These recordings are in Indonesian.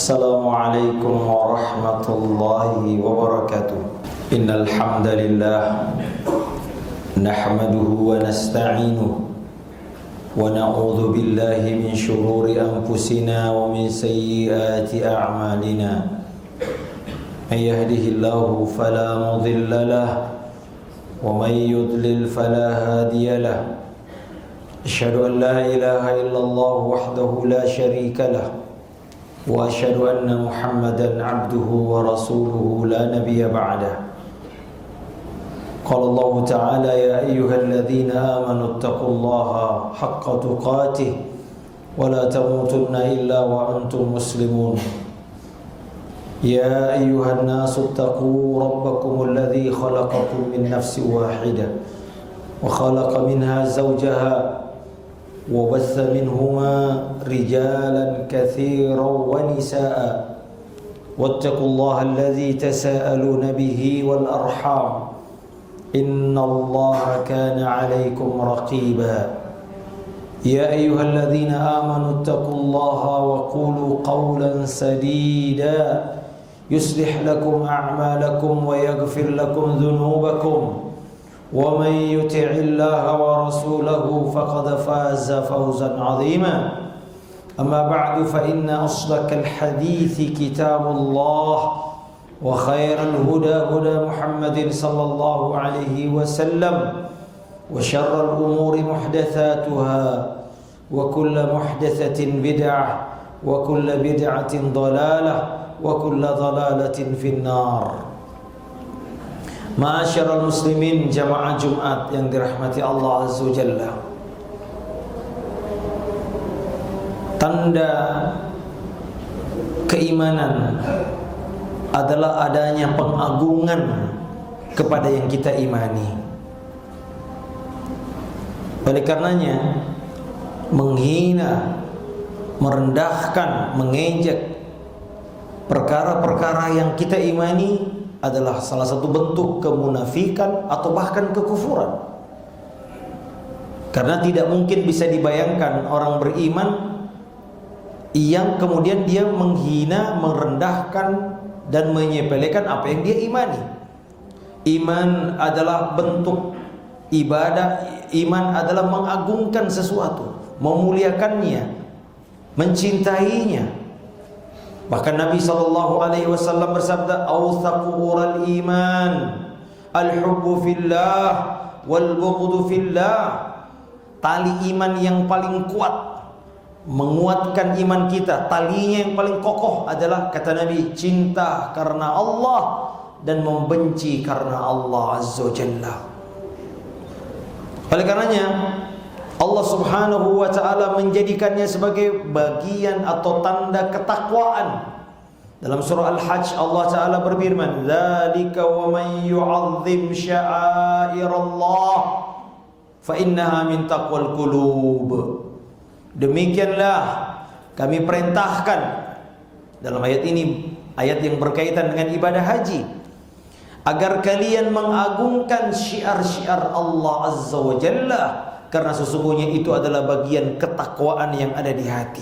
Assalamualaikum warahmatullahi wabarakatuh. Innal hamdalillah nahmaduhu wa nasta'inuhu wa na'udzu billahi min shururi anfusina wa min sayyiati a'malina. May yahdihillahu fala mudilla lahu wa may yudlil fala hadiya lahu. Asyhadu an la ilaha illallah wahdahu la syarika lahu wa asyhadu anna Muhammadan abduhu wa rasuluhu la nabiyya ba'dah. Qala Allah ta'ala ya ayyuhalladzina amanu taqullaha haqqa tuqatih wa la tamutunna illa wa antum muslimun. Ya ayyuhan nasu taqu rabbakumul ladzi khalaqakum min nafsin wahidah wa khalaqa minha zawjaha وبث منهما رجالا كثيرا ونساء واتقوا الله الذي تساءلون به والأرحام إن الله كان عليكم رقيبا يا أيها الذين آمنوا اتقوا الله وقولوا قولا سديدا يصلح لكم أعمالكم ويغفر لكم ذنوبكم ومن يطع الله ورسوله فقد فاز فوزا عظيما. أما بعد فإن أصدق الحديث كتاب الله وخير الهدى هدى محمد صلى الله عليه وسلم وشر الأمور محدثاتها وكل محدثة بدعة وكل بدعة ضلالة وكل ضلالة في النار. Ma'asyiral muslimin jamaah Jumat yang dirahmati Allah Azza wa Jalla. Tanda keimanan adalah adanya pengagungan kepada yang kita imani. Oleh karenanya menghina, merendahkan, mengejek perkara-perkara yang kita imani adalah salah satu bentuk kemunafikan atau bahkan kekufuran. Karena tidak mungkin bisa dibayangkan orang beriman yang kemudian dia menghina, merendahkan dan menyepelekan apa yang dia imani. Iman adalah bentuk ibadah, iman adalah mengagungkan sesuatu, memuliakannya, mencintainya. Bahkan Nabi SAW bersabda, "Awthaqu ural iman, al-hubbu fillah, wal-bughdu fillah." Tali iman yang paling kuat, menguatkan iman kita, talinya yang paling kokoh adalah, kata Nabi, cinta karena Allah dan membenci karena Allah Azza wa Jalla. Oleh karenanya Allah Subhanahu wa ta'ala menjadikannya sebagai bagian atau tanda ketakwaan. Dalam surah Al-Hajj Allah ta'ala berfirman, "Dzalika wa man yu'azzim sya'airallah fa innaha min taqwal qulub." Demikianlah kami perintahkan, dalam ayat ini ayat yang berkaitan dengan ibadah haji, agar kalian mengagungkan syiar-syiar Allah Azza wa Jalla, karena sesungguhnya itu adalah bagian ketakwaan yang ada di hati.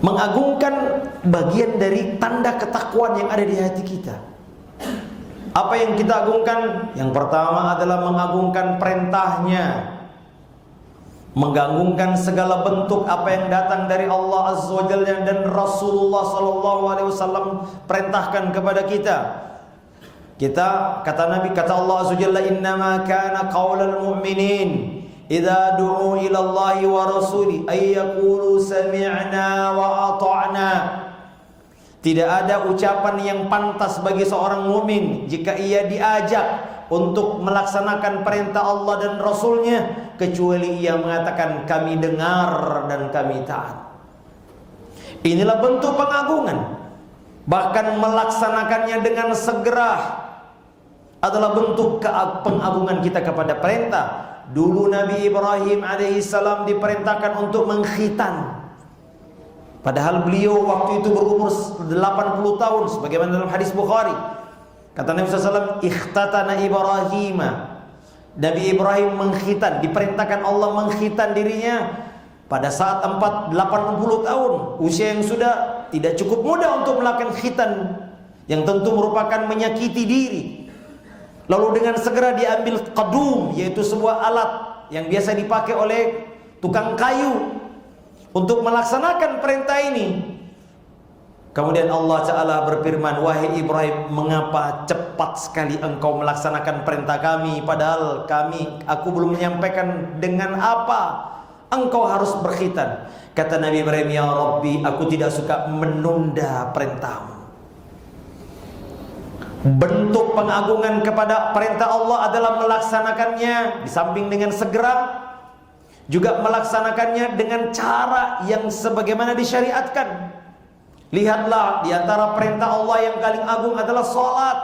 Mengagungkan bagian dari tanda ketakwaan yang ada di hati kita. Apa yang kita agungkan? Yang pertama adalah mengagungkan perintahnya, mengagungkan segala bentuk apa yang datang dari Allah Azza wa Jalla dan Rasulullah sallallahu alaihi wasallam perintahkan kepada kita. Kita, kata Nabi, kata Allah Azza wa Jalla, "Innama kana qaulal mu'minin idza du'u ila Allahi wa rasuli ay yaqulu sami'na wa ata'na." Tidak ada ucapan yang pantas bagi seorang mukmin jika ia diajak untuk melaksanakan perintah Allah dan Rasulnya, kecuali ia mengatakan kami dengar dan kami taat. Inilah bentuk pengagungan. Bahkan melaksanakannya dengan segera adalah bentuk pengagungan kita kepada perintah. Dulu Nabi Ibrahim alaihissalam diperintahkan untuk mengkhitan, padahal beliau waktu itu berumur 80 tahun sebagaimana dalam hadis Bukhari. Kata Nabi SAW, "Ikhtatana Ibrahim." Nabi Ibrahim mengkhitan, diperintahkan Allah mengkhitan dirinya pada saat 80 tahun, usia yang sudah tidak cukup muda untuk melakukan khitan, yang tentu merupakan menyakiti diri. Lalu dengan segera diambil qadum, yaitu sebuah alat yang biasa dipakai oleh tukang kayu untuk melaksanakan perintah ini. Kemudian Allah Ta'ala berfirman, wahai Ibrahim, mengapa cepat sekali engkau melaksanakan perintah kami, padahal aku belum menyampaikan dengan apa engkau harus berkhitan. Kata Nabi Ibrahim, ya Rabbi, aku tidak suka menunda perintahmu. Bentuk pengagungan kepada perintah Allah adalah melaksanakannya di samping dengan segera, juga melaksanakannya dengan cara yang sebagaimana disyariatkan. Lihatlah, di antara perintah Allah yang paling agung adalah salat.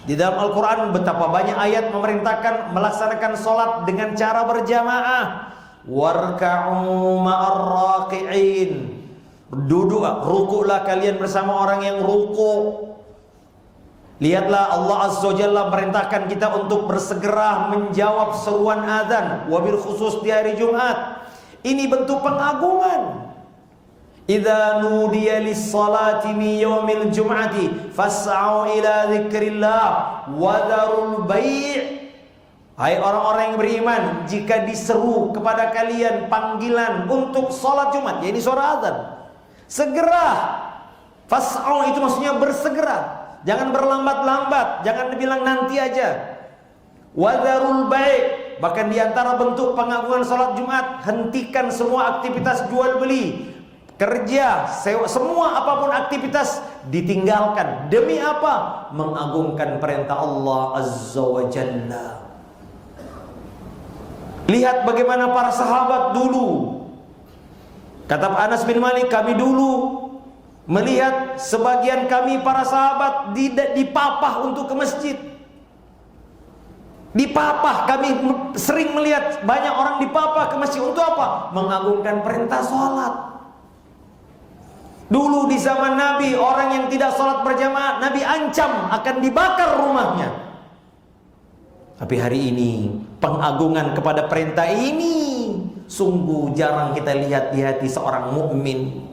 Di dalam Al-Quran betapa banyak ayat memerintahkan melaksanakan salat dengan cara berjamaah. Warka'u ma'ar raqi'in, duduk, rukuklah kalian bersama orang yang rukuk. Lihatlah, Allah Azza wa Jalla merintahkan kita untuk bersegera menjawab seruan azan, wabil khusus di hari Jumat. Ini bentuk pengagungan. Idza nudiya lis-salati min yaumil jum'ati fas'au ila dzikrillah wa dzarul bai'. Hai orang-orang yang beriman, jika diseru kepada kalian panggilan untuk salat Jumat, yaitu suara azan, segera. Fas'au itu maksudnya bersegera. Jangan berlambat-lambat, jangan dibilang nanti aja. Wadharul bai', bahkan di antara bentuk pengagungan salat Jumat, hentikan semua aktivitas jual beli, kerja, semua apapun aktivitas ditinggalkan. Demi apa? Mengagungkan perintah Allah Azza wa Jalla. Lihat bagaimana para sahabat dulu. Kata Anas bin Malik, kami dulu melihat sebagian kami para sahabat dipapah untuk ke masjid. Dipapah, kami sering melihat banyak orang dipapah ke masjid. Untuk apa? Mengagungkan perintah sholat. Dulu di zaman Nabi, orang yang tidak sholat berjamaah, Nabi ancam akan dibakar rumahnya. Tapi hari ini, pengagungan kepada perintah ini sungguh jarang kita lihat di hati seorang mukmin.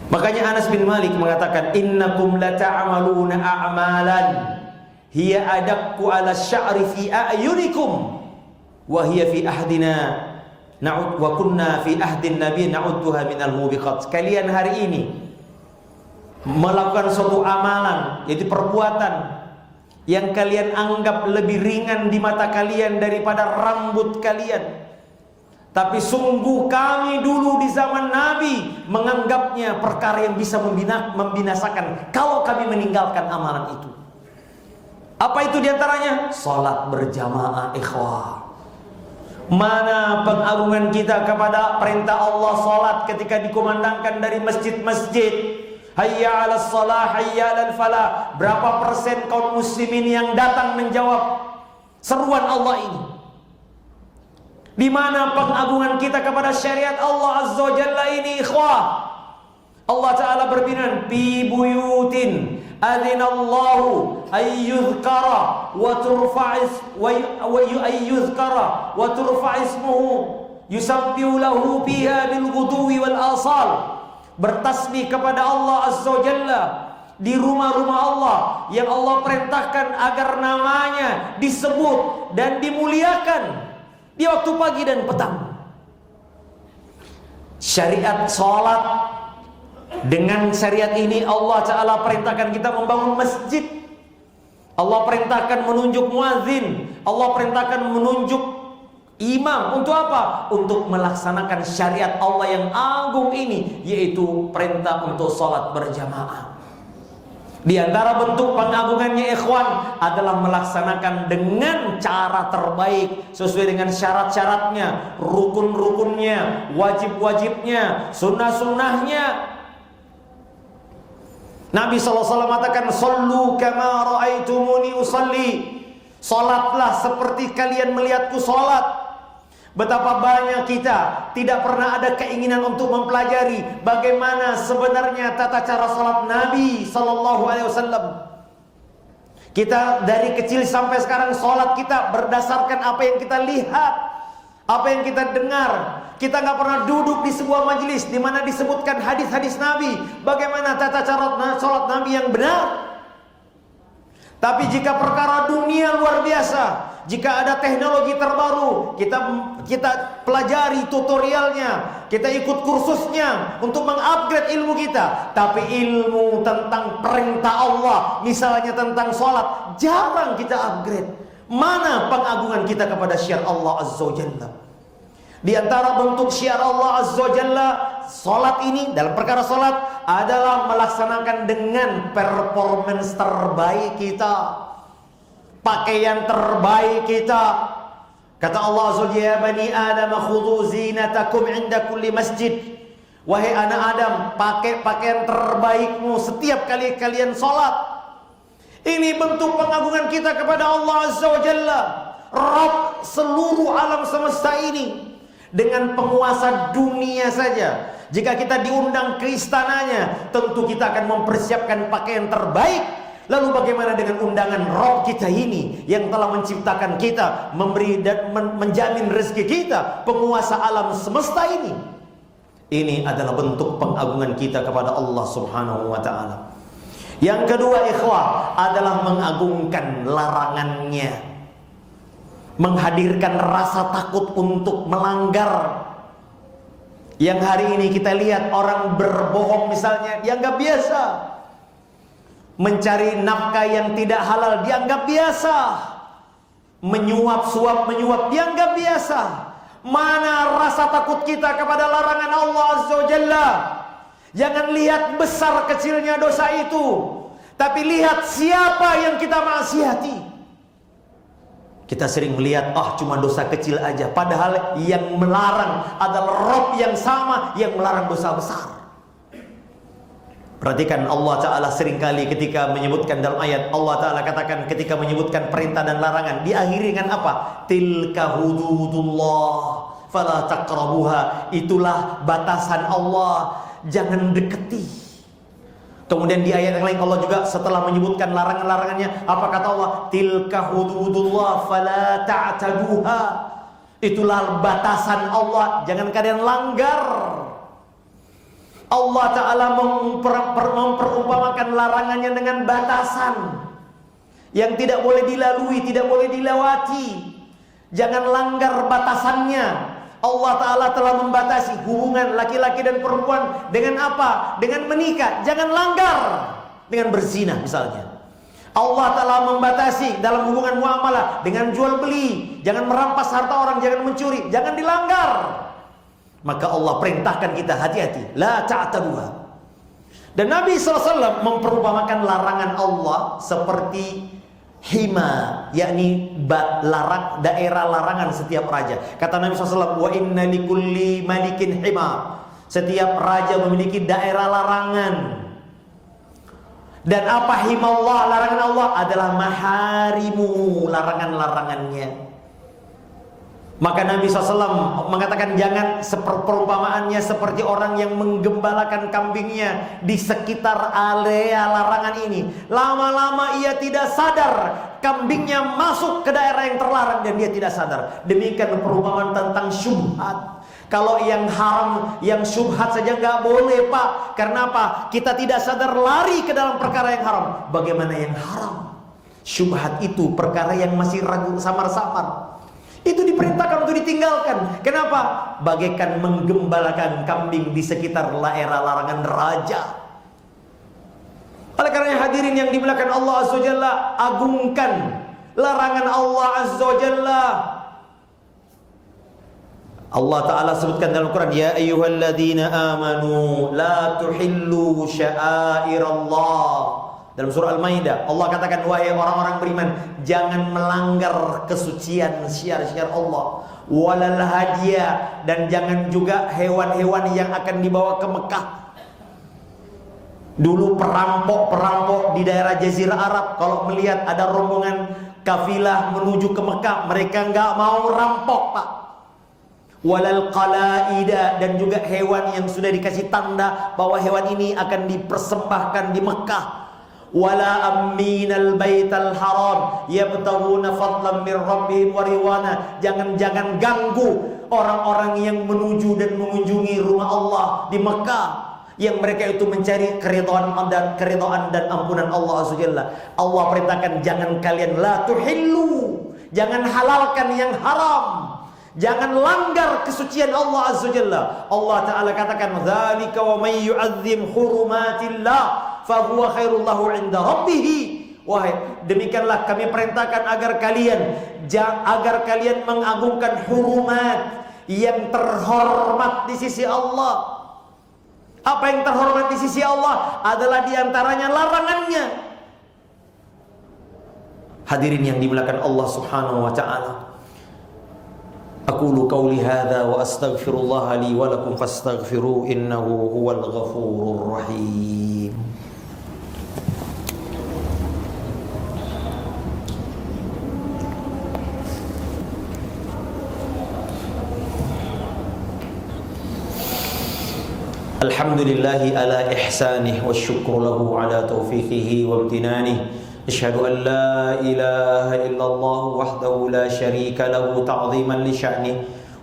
Makanya Anas bin Malik mengatakan, innakum lata'amaluna a'malan hiya adakku ala sya'ri fi a'yunikum wa hiya fi ahdina na'ud wa kunna fi ahdin nabi na'udduha minal mubiqat. Kalian hari ini melakukan suatu amalan, yaitu perbuatan yang kalian anggap lebih ringan di mata kalian daripada rambut kalian. Tapi sungguh kami dulu di zaman Nabi menganggapnya perkara yang bisa membinasakan kalau kami meninggalkan amalan itu. Apa itu diantaranya? Salat berjamaah, ikhwah. Mana pengagungan kita kepada perintah Allah salat ketika dikumandangkan dari masjid-masjid. Hayya 'alas shalah, hayya 'alal falah. Berapa persen kaum muslimin yang datang menjawab seruan Allah ini? Di mana pengagungan kita kepada syariat Allah Azza wa Jalla ini, ikhwah? Allah Ta'ala berfirman, fi buyutin adzinallahu ayyuzkara wa turfa'is wa turfa'ismuhu yusabbihu lahu fiha bil ghuduwi wal asal. Bertasbih kepada Allah Azza wa Jalla di rumah-rumah Allah yang Allah perintahkan agar namanya disebut dan dimuliakan di waktu pagi dan petang. Syariat salat, dengan syariat ini Allah Ta'ala perintahkan kita membangun masjid. Allah perintahkan menunjuk muadzin. Allah perintahkan menunjuk imam. Untuk apa? Untuk melaksanakan syariat Allah yang agung ini, yaitu perintah untuk salat berjamaah. Di antara bentuk pengagungannya, ikhwan, adalah melaksanakan dengan cara terbaik sesuai dengan syarat-syaratnya, rukun-rukunnya, wajib-wajibnya, sunnah-sunnahnya. Nabi SAW mengatakan, "Sallu kama ra'aitumuni usalli." Salatlah seperti kalian melihatku salat. Betapa banyak kita tidak pernah ada keinginan untuk mempelajari bagaimana sebenarnya tata cara salat Nabi sallallahu alaihi wasallam. Kita dari kecil sampai sekarang salat kita berdasarkan apa yang kita lihat, Apa yang kita dengar. Kita nggak pernah duduk di sebuah majelis di mana disebutkan hadis-hadis Nabi, bagaimana tata cara sholat Nabi yang benar. Tapi jika perkara dunia luar biasa, jika ada teknologi terbaru, kita pelajari tutorialnya, kita ikut kursusnya untuk mengupgrade ilmu kita. Tapi ilmu tentang perintah Allah, misalnya tentang sholat, jarang kita upgrade. Mana pengagungan kita kepada syiar Allah Azza wa Jalla? Di antara bentuk syiar Allah Azza wa Jalla, salat ini dalam perkara salat adalah melaksanakan dengan performance terbaik kita, pakaian terbaik kita. Kata Allah Azza wa Jalla, "Ya bani Adam khudhu zinatakum 'inda kulli masjid." Wahai anak Adam, pakai pakaian terbaikmu setiap kali kalian salat. Ini bentuk pengagungan kita kepada Allah Azza wa Jalla, Rabb seluruh alam semesta ini. Dengan penguasa dunia saja, jika kita diundang ke istananya, tentu kita akan mempersiapkan pakaian terbaik. Lalu bagaimana dengan undangan Rabb kita ini yang telah menciptakan kita, memberi dan menjamin rezeki kita, penguasa alam semesta ini? Ini adalah bentuk pengagungan kita kepada Allah Subhanahu wa ta'ala. Yang kedua, ikhwah, adalah mengagungkan larangannya, menghadirkan rasa takut untuk melanggar. Yang hari ini kita lihat orang berbohong misalnya dianggap biasa, mencari nafkah yang tidak halal dianggap biasa, suap menyuap dianggap biasa. Mana rasa takut kita kepada larangan Allah Azza wa Jalla? Jangan lihat besar kecilnya dosa itu, tapi lihat siapa yang kita maksiati. Kita sering melihat, cuma dosa kecil aja. Padahal yang melarang adalah Rabb yang sama, yang melarang dosa besar. Perhatikan Allah Ta'ala seringkali ketika menyebutkan dalam ayat, Allah Ta'ala katakan ketika menyebutkan perintah dan larangan, diakhiri dengan apa? Tilka hududullah fala taqrabuha. Itulah batasan Allah, jangan deketi. Kemudian di ayat yang lain Allah juga setelah menyebutkan larangan-larangannya, apa kata Allah? Tilka hududullah fala ta'taduha. Itulah batasan Allah, jangan kalian langgar. Allah Ta'ala memperumpamakan larangannya dengan batasan yang tidak boleh dilalui, tidak boleh dilewati. Jangan langgar batasannya. Allah Ta'ala telah membatasi hubungan laki-laki dan perempuan dengan apa? Dengan menikah. Jangan langgar dengan berzina misalnya. Allah Ta'ala membatasi dalam hubungan muamalah dengan jual beli. Jangan merampas harta orang, jangan mencuri, jangan dilanggar. Maka Allah perintahkan kita hati-hati, la ta'taduha. Dan Nabi SAW memperumpamakan larangan Allah seperti hima, yakni daerah larangan setiap raja. Kata Nabi SAW, wa inna likulli malikin hima. Setiap raja memiliki daerah larangan. Dan apa himallah, larangan Allah adalah maharimu, larangan-larangannya. Maka Nabi SAW mengatakan jangan perumpamaannya seperti orang yang menggembalakan kambingnya di sekitar area larangan ini. Lama-lama ia tidak sadar kambingnya masuk ke daerah yang terlarang dan dia tidak sadar. Demikian perumpamaan tentang syubhat. Kalau yang haram, yang syubhat saja nggak boleh, Pak. Karena apa? Kita tidak sadar lari ke dalam perkara yang haram. Bagaimana yang haram? Syubhat itu perkara yang masih ragu, samar-samar. Itu diperintahkan untuk ditinggalkan. Kenapa? Bagaikan menggembalakan kambing di sekitar daerah larangan raja. Oleh karena hadirin yang dimuliakan Allah Azza wa Jalla, agungkan larangan Allah Azza wa Jalla. Allah Ta'ala sebutkan dalam Al-Quran, ya ayyuhalladzina amanu la tuhillu sya'airallah. Dalam surah Al-Maidah Allah katakan, wahai orang-orang beriman, jangan melanggar kesucian syiar-syiar Allah, walal hadiya, dan jangan juga hewan-hewan yang akan dibawa ke Mekah. Dulu perampok-perampok di daerah Jazirah Arab kalau melihat ada rombongan kafilah menuju ke Mekah, mereka nggak mau rampok, Pak. Walal qalaida, dan juga hewan yang sudah dikasih tanda bahwa hewan ini akan dipersembahkan di Mekah. Wala aminal baital haram yabtaguna fadlan min rabbihim wa ridwana. Jangan ganggu orang-orang yang menuju dan mengunjungi rumah Allah di Mekah, yang mereka itu mencari keridhaan dan ampunan Allah Azza Jalla. Allah perintahkan jangan kalian la tuhillu, jangan halalkan yang haram, jangan langgar kesucian Allah Azza Jalla. Allah Ta'ala katakan dzalika wa may yu'azzim hurumatillah fahuwa khairul lahu 'inda rabbih. Wahai, demikianlah kami perintahkan agar kalian mengagungkan hurumat yang terhormat di sisi Allah. Apa yang terhormat di sisi Allah adalah diantaranya larangannya. Hadirin yang dimuliakan Allah Subhanahu wa ta'ala, aqulu qawli hadza wa astaghfirullah li wa lakum fastaghfiru innahu huwal ghafurur rahim. Alhamdulillahi ala ihsanih wa syukru lahu ala taufiqihi wa amtinanih. Asyhadu an la ilaha illallah wahdahu la syarika lahu ta'ziman li sya'nih,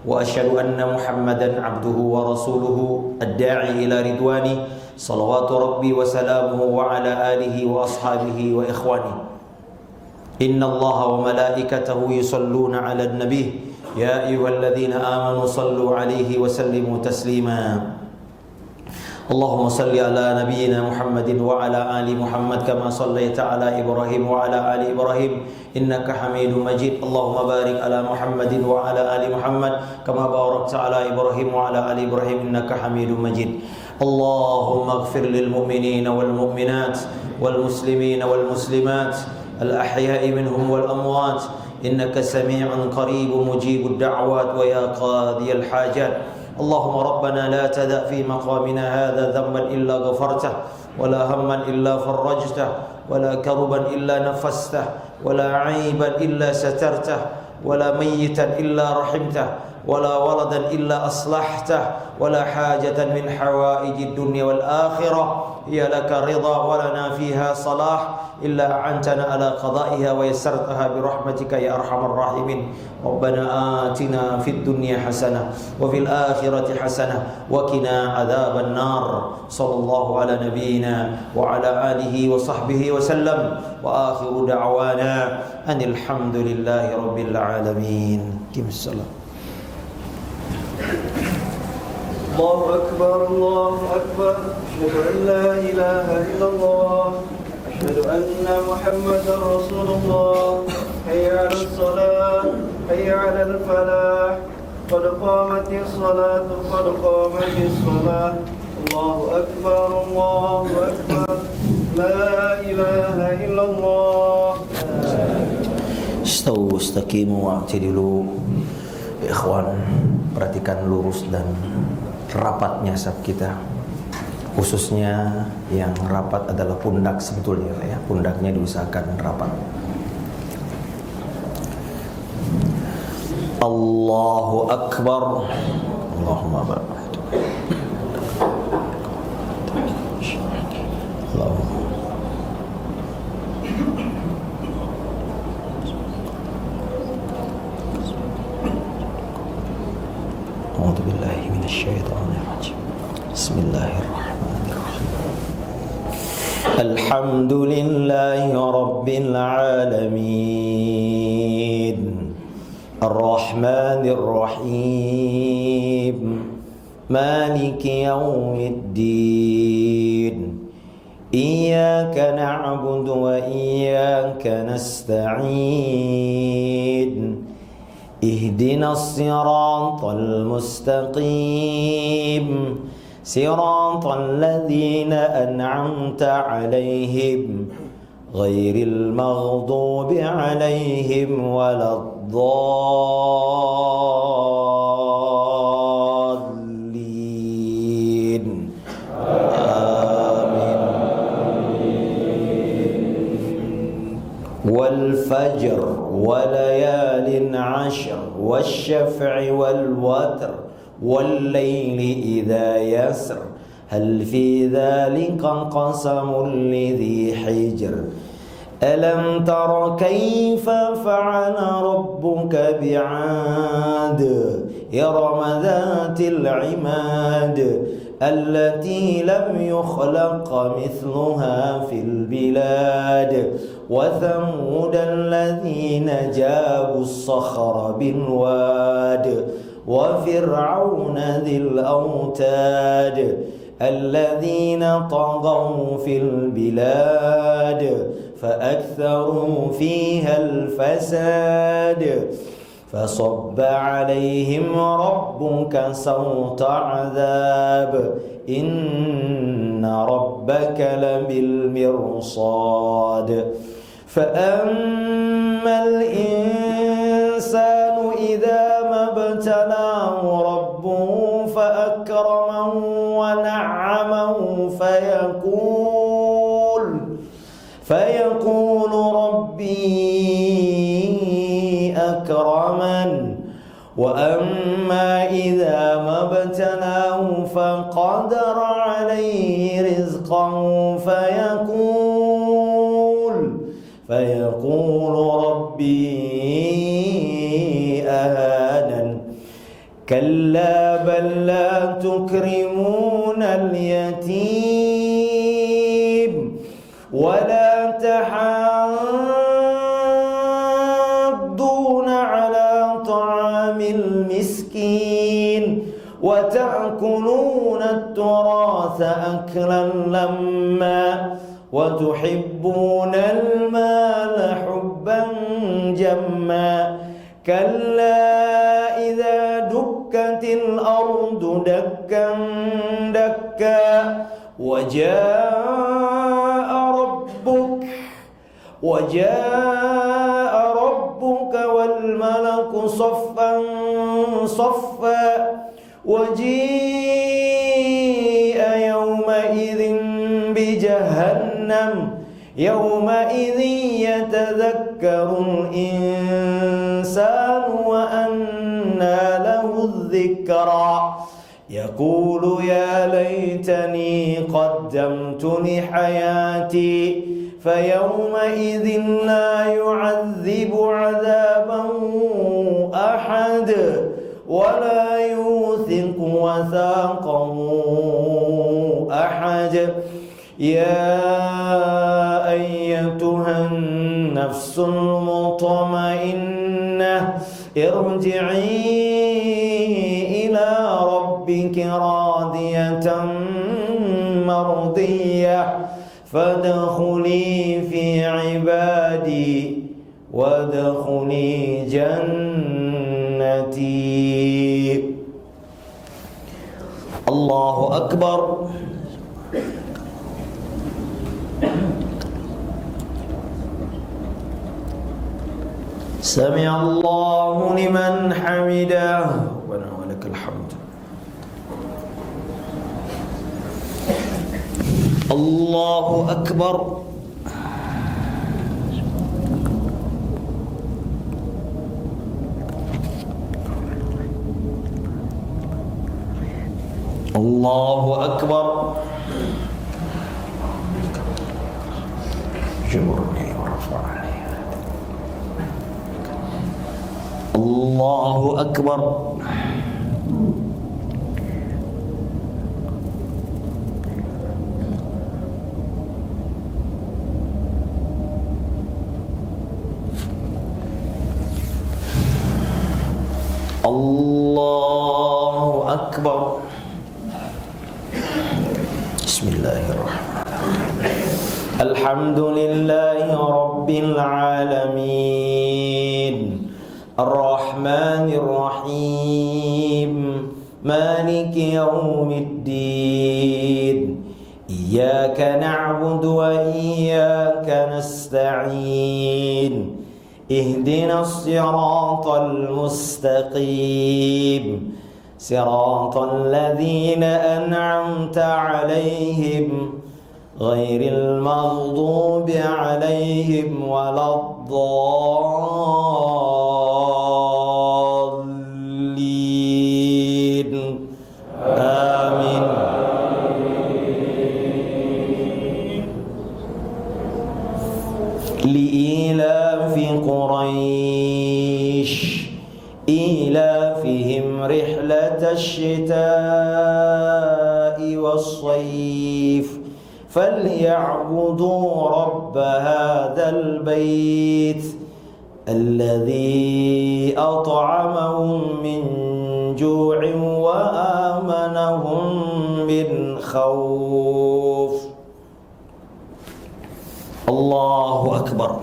wa asyhadu anna Muhammadan abduhu wa rasuluhu ad-da'i ila ridwani. Salawatu rabbi wa salamuhu wa ala alihi wa ashabihi wa ikhwani. Inna allaha wa malaikatahu yusalluna ala an-nabi ya ayyuhalladzina amanu sallu alaihi wa sallimu taslima. Allahumma salli ala nabiyyina Muhammadin wa ala ali Muhammad kama sallaita ala Ibrahim wa ala ali Ibrahim innaka Hamidum Majid. Allahumma barik ala Muhammadin wa ala ali Muhammad kama barakta ala Ibrahim wa ala ali Ibrahim innaka Hamidum Majid. Allahumma ighfir lil mu'minina wal mu'minat wal muslimina wal muslimat al ahya'i minhum wal amwat innaka sami'un qaribun mujibud da'wat wa ya qadiyal hajat. اللهم ربنا لا تدع في مقامنا هذا ذنبا إلا غفرته ولا هما إلا فرجته ولا كربا إلا نفسته ولا عيبا إلا سترته ولا ميتا إلا رحمته ولا ولدا إلا أصلحته ولا حاجة من حوائج الدنيا والآخرة هي لك رضا ولنا فيها صلاح إلا أعنتنا على قضائها ويسرتها برحمتك يا أرحم الراحمين. ربنا آتنا في الدنيا حسنة وفي الآخرة حسنة وقنا عذاب النار. صلى الله على نبينا وعلى آله وصحبه وسلم وآخر دعوانا أن الحمد لله رب العالمين. قم الصلاة. الله أكبر الله أكبر أشهد أن لا إله إلا الله أشهد أن محمدا رسول الله حي على الصلاة حي على الفلاح قد قامت الصلاة قد قامت الصلاة الله أكبر الله أكبر لا إله إلا الله. Istawu istaqimu wa'tadilu. Ikhwan, perhatikan lurus dan rapatnya saf kita, khususnya yang rapat adalah pundak sebetulnya ya, pundaknya diusahakan rapat. Allahu Akbar. Allahumma barik. Allahumma أعوذ بالله من الشيطان الرجيم. بسم الله الرحمن الرحيم. الحمد لله رب العالمين الرحمن الرحيم مالك يوم الدين إياك نعبد وإياك نستعين اهدنا الصراط المستقيم صراط الذين أنعمت عليهم غير المغضوب عليهم ولا الضالين آمين. والفجر وليال عشر والشفع والوتر والليل إذا يسر هل في ذلك قسم لذي حجر ألم تر كيف فعل ربك بعاد إرم ذات العماد التي لم يخلق مثلها في البلاد وثمود الذين جابوا الصخر بالواد وفرعون ذي الأوتاد الذين طغوا في البلاد فأكثروا فيها الفساد فصب عليهم ربك سوط عذاب إن ربك لبالمرصاد فأما الإنسان إذا ما ابتلاه ربه فأكرمه ونعمه فيقول ربي أكرمن وأما إذا ما ابتلاه فقدر عليه رزقه فيقول ربي أهانن كلا بل لا تكرمون اليتيم ولا تحاضون على طعام المسكين وتأكلون التراث أكلا لما وتحبون المال حبا جما كلا إذا دكت الأرض دكا دكا وجاء ربك والملك صفا صفا وجيء يومئذ بجهنم يومئذ يتذكر الإنسان وأنى له الذكرى يقول يا ليتني قدمت لحياتي فيومئذ لا يعذب عذابه أحد ولا يوثق وثاقه أحد يا أيتها النفس المطمئنة ارجعي إلى ربك راضية مرضية فادخلي في عبادي وادخلي جنتي. الله أكبر. سمع الله لمن حمده ربنا ولك الحمد. الله أكبر. الله أكبر. جبرني ورفعني. الله أكبر. الله أكبر. بسم الله الرحمن الرحيم. الحمد لله رب العالمين الرحمن الرحيم مالك يوم الدين إياك نعبد وإياك نستعين اهدنا الصراط المستقيم صراط الذين أنعمت عليهم غير المغضوب عليهم ولا الضالين آمين. رحلة الشتاء والصيف فليعبدوا رب هذا البيت الذي أطعمهم من جوع وآمنهم من خوف. الله أكبر.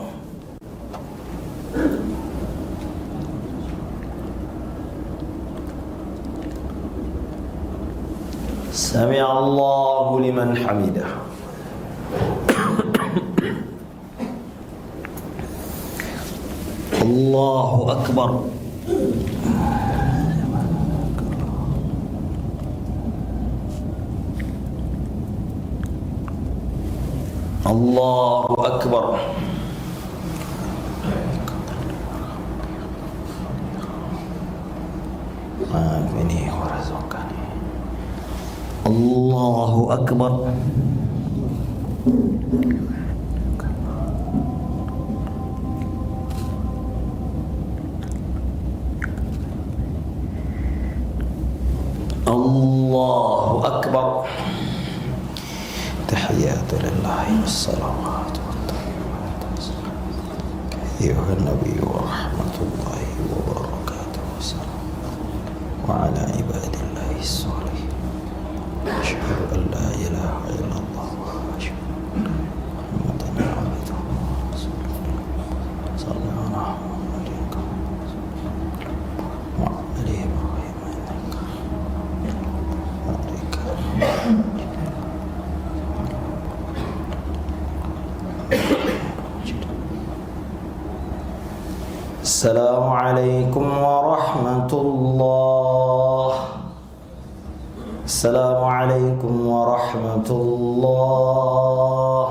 سمع الله لمن حمده. الله أكبر. الله أكبر. آمني ورزقني. الله أكبر. الله أكبر. تحيات لله والصلوات والطيبات. أيها النبي ورحمة الله وبركاته وسلام وعلى عباد الله الصالحين. أشهد أن لا إله إلا الله وأشهد أن محمدا عبده ورسوله. صل على محمد وعلى آل إبراهيم إنك السلام عليكم ورحمة الله. السلام عليكم ورحمة الله.